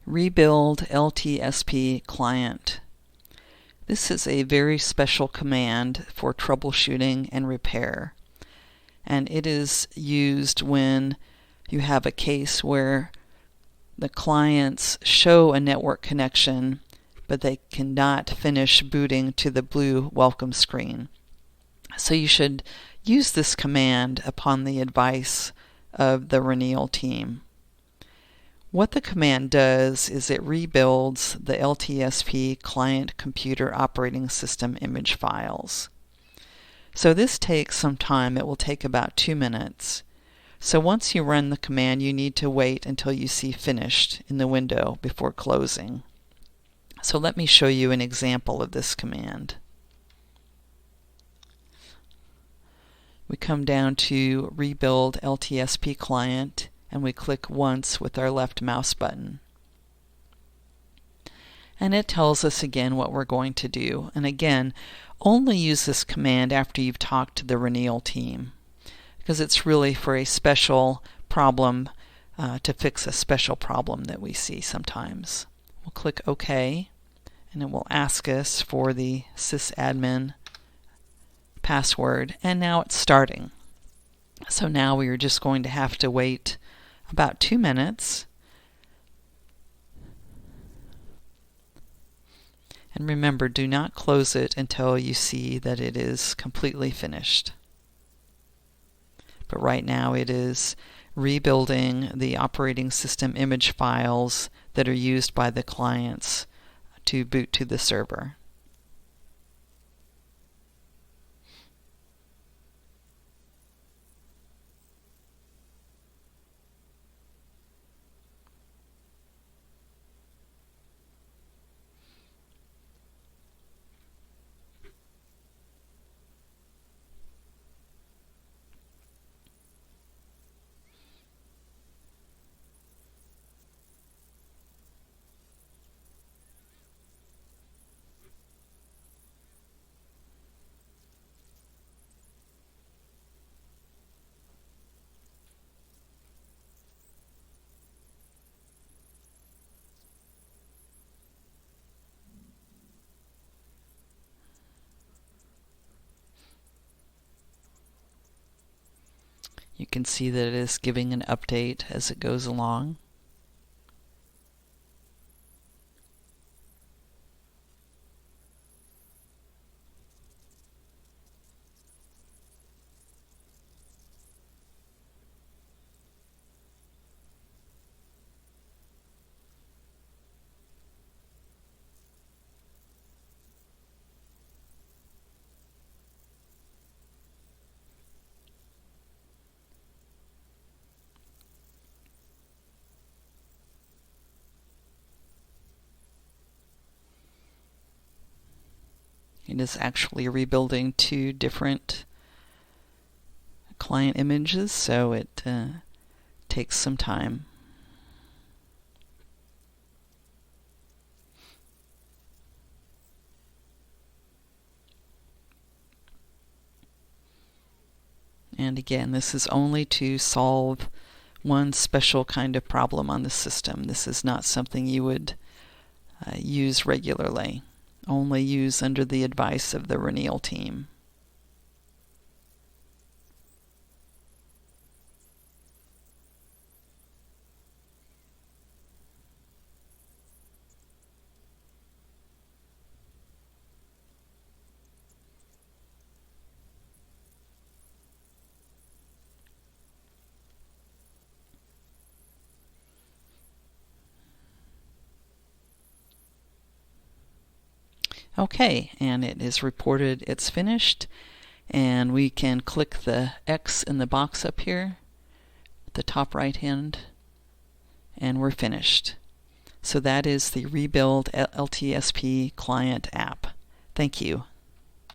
Rebuild LTSP client. This is a very special command for troubleshooting and repair, and it is used when you have a case where the clients show a network connection but they cannot finish booting to the blue welcome screen. So you should use this command upon the advice of the Renewal team. What the command does is it rebuilds the LTSP client computer operating system image files. So this takes some time. It will take about 2 minutes. So once you run the command, you need to wait until you see finished in the window before closing. So let me show you an example of this command. We come down to Rebuild LTSP Client and we click once with our left mouse button. And it tells us again what we're going to do. And again, only use this command after you've talked to the Renewal team, because it's really for a special problem, to fix a special problem that we see sometimes. We'll click OK, and it will ask us for the sysadmin password, and now it's starting. So now we are just going to have to wait about 2 minutes. And remember, do not close it until you see that it is completely finished. But right now it is rebuilding the operating system image files that are used by the clients to boot to the server. You can see that it is giving an update as it goes along. It is actually rebuilding 2 different client images, so it takes some time. And again, this is only to solve one special kind of problem on the system. This is not something you would use regularly. Only use under the advice of the Renewal team. Okay, and it is reported it's finished, and we can click the X in the box up here at the top right hand, and we're finished. So that is the Rebuild LTSP client app. Thank you.